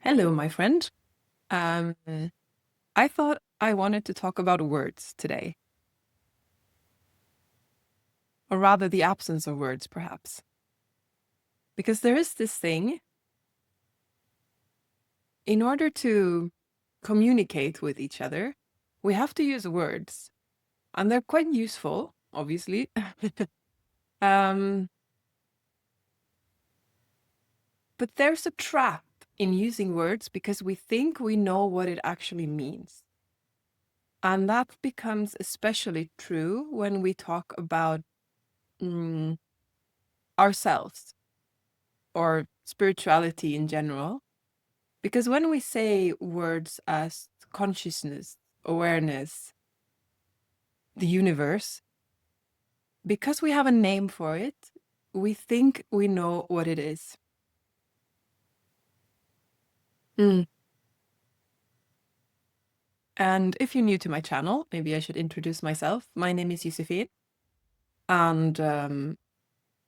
Hello, my friend. Um, I thought I wanted to talk about words today, or rather the absence of words, perhaps. Because there is this thing, in order to communicate with each other, we have to use words, and they're quite useful, obviously. um, but there's a trap in using words because we think we know what it actually means. And that becomes especially true when we talk about mm, ourselves or spirituality in general. Because when we say words as consciousness, awareness, the universe, because we have a name for it, we think we know what it is. Mm. And if you're new to my channel, maybe I should introduce myself. My name is Josephine, and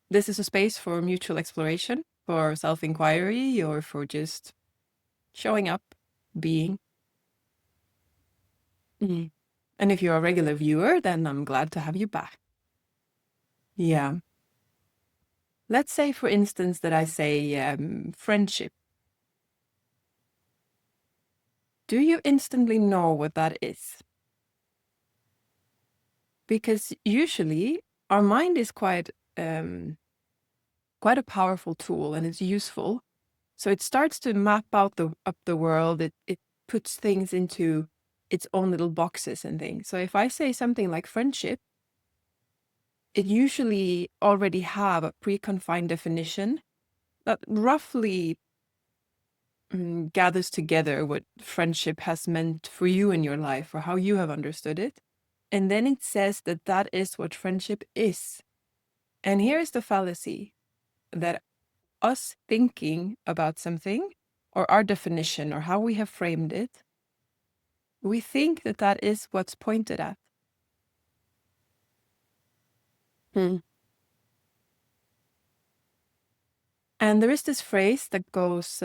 this is a space for mutual exploration, for self-inquiry, or for just showing up, being. Mm. And if you're a regular viewer, then I'm glad to have you back. Yeah. Let's say, for instance, that I say friendship. Do you instantly know what that is? Because usually our mind is quite a powerful tool, and it's useful. So it starts to map out the world. It puts things into its own little boxes and things. So if I say something like friendship, it usually already have a pre-confined definition that roughly gathers together what friendship has meant for you in your life or how you have understood it. And then it says that that is what friendship is. And here is the fallacy, that us thinking about something or our definition or how we have framed it, we think that that is what's pointed at. Hmm. And there is this phrase that goes,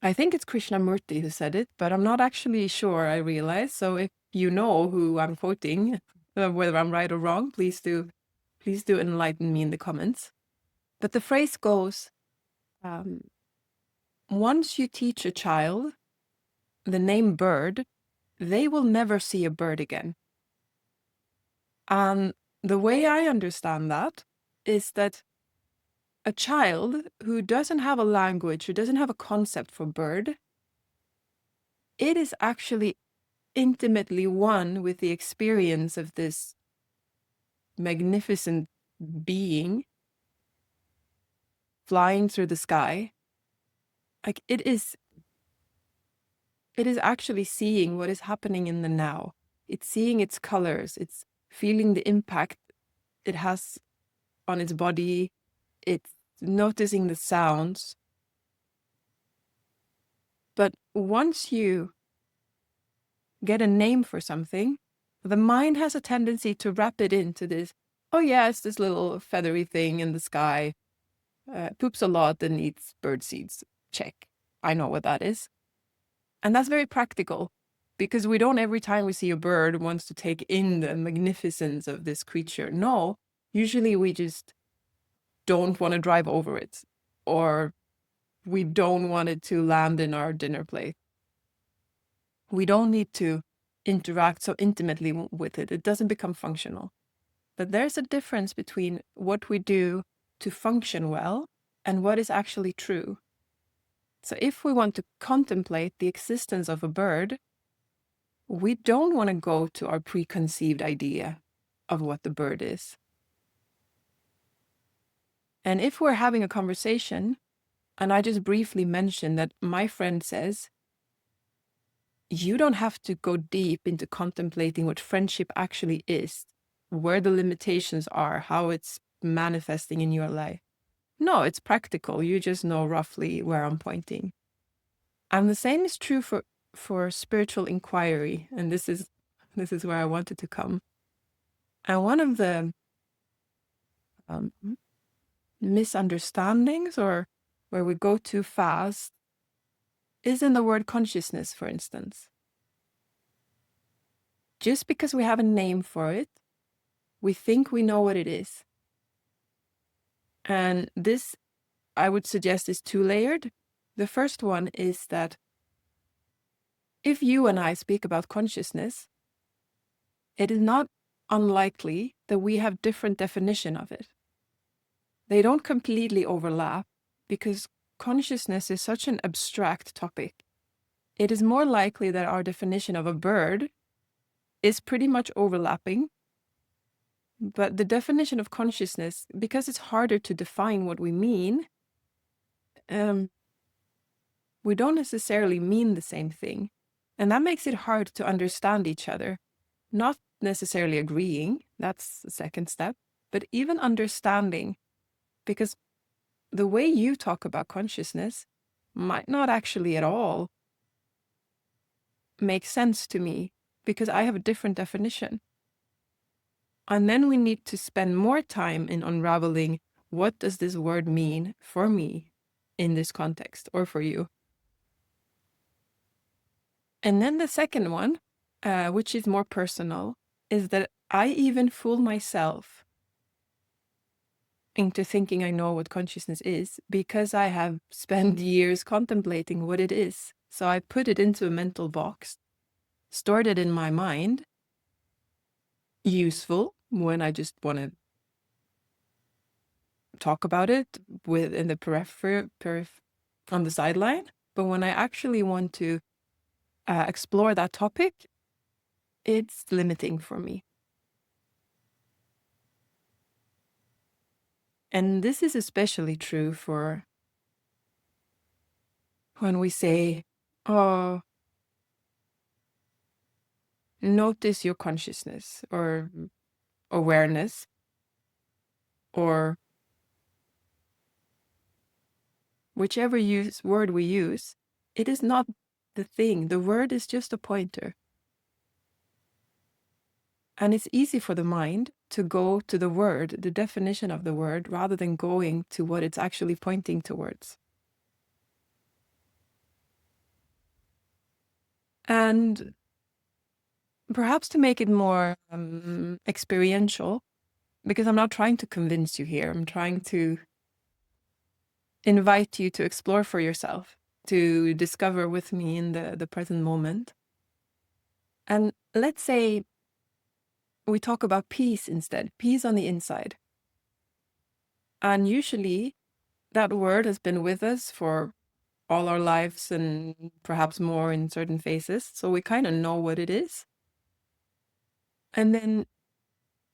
I think it's Krishnamurti who said it, but I'm not actually sure, I realize. So if you know who I'm quoting, whether I'm right or wrong, please do enlighten me in the comments. But the phrase goes, um, once you teach a child the name bird, they will never see a bird again. And the way I understand that is that a child who doesn't have a language, who doesn't have a concept for bird, it is actually intimately one with the experience of this magnificent being flying through the sky. Like it is actually seeing what is happening in the now. It's seeing its colors, it's feeling the impact it has on its body, it's noticing the sounds. But once you get a name for something, the mind has a tendency to wrap it into this, oh yeah, it's this little feathery thing in the sky, poops a lot and eats bird seeds. Check. I know what that is. And that's very practical, because we don't, every time we see a bird, wants to take in the magnificence of this creature. No, usually we just don't want to drive over it, or we don't want it to land in our dinner plate. We don't need to interact so intimately with it. It doesn't become functional. But there's a difference between what we do to function well and what is actually true. So if we want to contemplate the existence of a bird, we don't want to go to our preconceived idea of what the bird is. And if we're having a conversation, and I just briefly mention that my friend says, you don't have to go deep into contemplating what friendship actually is, where the limitations are, how it's manifesting in your life. No, it's practical. You just know roughly where I'm pointing. And the same is true for spiritual inquiry. And this is where I wanted to come. And one of the misunderstandings, or where we go too fast, is in the word consciousness, for instance. Just because we have a name for it, we think we know what it is. And this, I would suggest, is two-layered. The first one is that if you and I speak about consciousness, it is not unlikely that we have different definition of it. They don't completely overlap because consciousness is such an abstract topic. It is more likely that our definition of a bird is pretty much overlapping. But the definition of consciousness, because it's harder to define what we mean, we don't necessarily mean the same thing. And that makes it hard to understand each other. Not necessarily agreeing, that's the second step, but even understanding. Because the way you talk about consciousness might not actually at all make sense to me because I have a different definition. And then we need to spend more time in unraveling what does this word mean for me in this context or for you. And then the second one, which is more personal, is that I even fool myself into thinking I know what consciousness is because I have spent years contemplating what it is. So I put it into a mental box, stored it in my mind, useful when I just want to talk about it in the periphery, on the sideline. But when I actually want to explore that topic, it's limiting for me. And this is especially true for when we say, oh, notice your consciousness or awareness, or whichever word we use, it is not the thing. The word is just a pointer. And it's easy for the mind to go to the word, the definition of the word, rather than going to what it's actually pointing towards. And perhaps to make it more experiential, because I'm not trying to convince you here, I'm trying to invite you to explore for yourself, to discover with me in the present moment. And let's say we talk about peace instead, peace on the inside. And usually that word has been with us for all our lives and perhaps more in certain phases. So we kind of know what it is. And then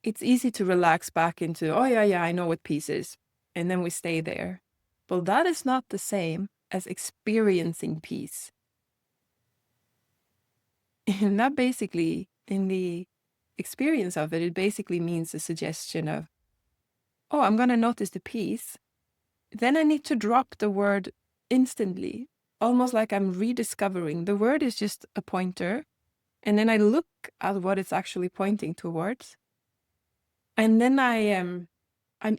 it's easy to relax back into, oh yeah, I know what peace is. And then we stay there. But that is not the same as experiencing peace. And that basically, in the experience of it, it basically means a suggestion of, oh, I'm going to notice the peace. Then I need to drop the word instantly, almost like I'm rediscovering. The word is just a pointer. And then I look at what it's actually pointing towards. And then I'm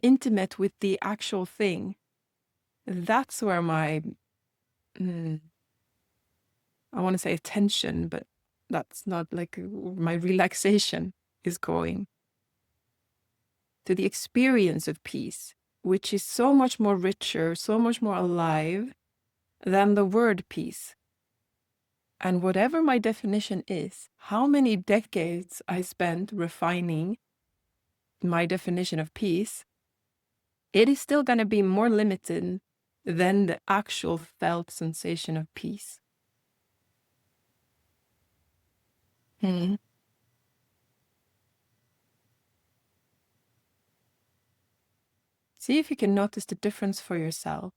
intimate with the actual thing. That's where my, I want to say attention, but that's not like my relaxation is going. To the experience of peace, which is so much more richer, so much more alive than the word peace. And whatever my definition is, how many decades I spent refining my definition of peace, it is still going to be more limited than the actual felt sensation of peace. See if you can notice the difference for yourself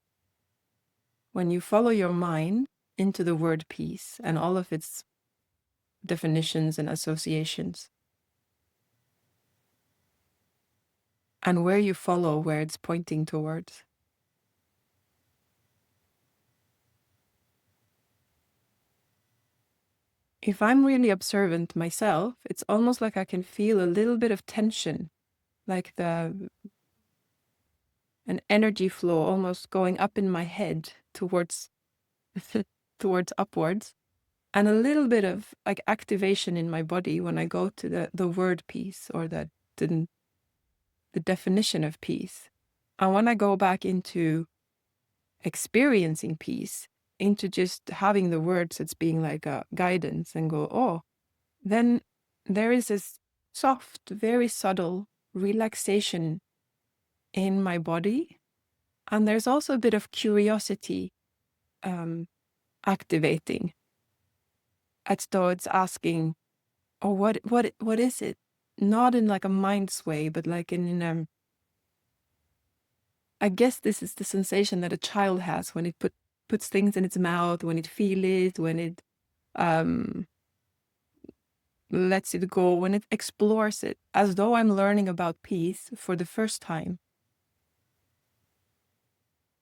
when you follow your mind into the word peace and all of its definitions and associations, and where you follow where it's pointing towards. If I'm really observant myself, it's almost like I can feel a little bit of tension, like an energy flow almost going up in my head towards towards upwards, and a little bit of like activation in my body when I go to the word peace, or the definition of peace. And when I go back into experiencing peace, into just having the words as being like a guidance, and go, oh, then there is this soft, very subtle relaxation in my body. And there's also a bit of curiosity activating, as though it's asking, oh, what is it? Not in like a mind's way, but like in I guess this is the sensation that a child has when it puts things in its mouth, when it feels it, when it lets it go, when it explores it, as though I'm learning about peace for the first time.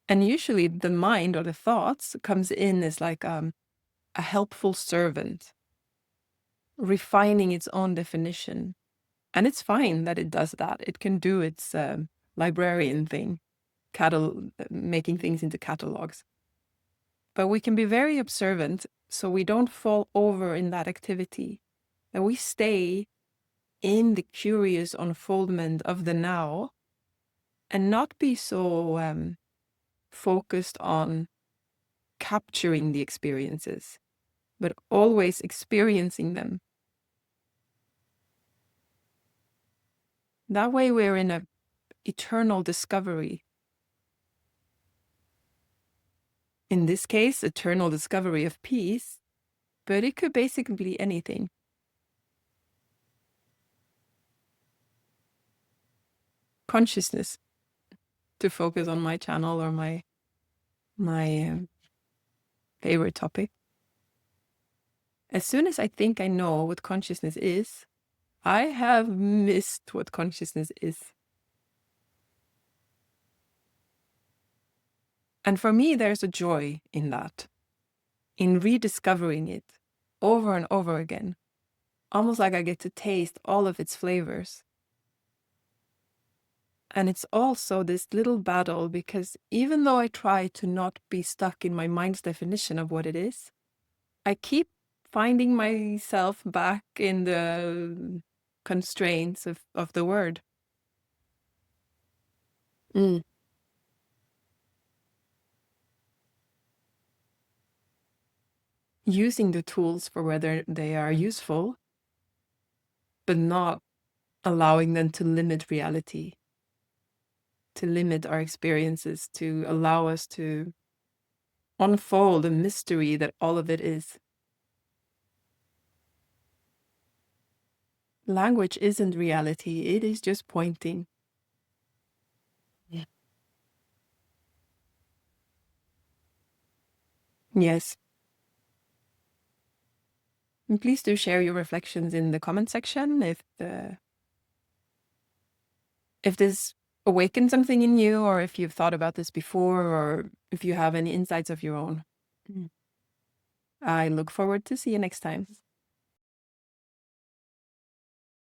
And usually the mind or the thoughts comes in as like a helpful servant, refining its own definition. And it's fine that it does that. It can do its librarian thing, making things into catalogs. But we can be very observant, so we don't fall over in that activity, that we stay in the curious unfoldment of the now, and not be so focused on capturing the experiences, but always experiencing them. That way we're in an eternal discovery. In this case, eternal discovery of peace, but it could basically be anything. Consciousness, to focus on my channel or my favorite topic. As soon as I think I know what consciousness is, I have missed what consciousness is. And for me, there's a joy in that, in rediscovering it over and over again, almost like I get to taste all of its flavors. And it's also this little battle, because even though I try to not be stuck in my mind's definition of what it is, I keep finding myself back in the constraints of the word. Using the tools for whether they are useful, but not allowing them to limit reality, to limit our experiences, to allow us to unfold the mystery that all of it is. Language isn't reality, it is just pointing. Yeah. Yes. And please do share your reflections in the comment section if this awakened something in you, or if you've thought about this before, or if you have any insights of your own. I look forward to see you next time.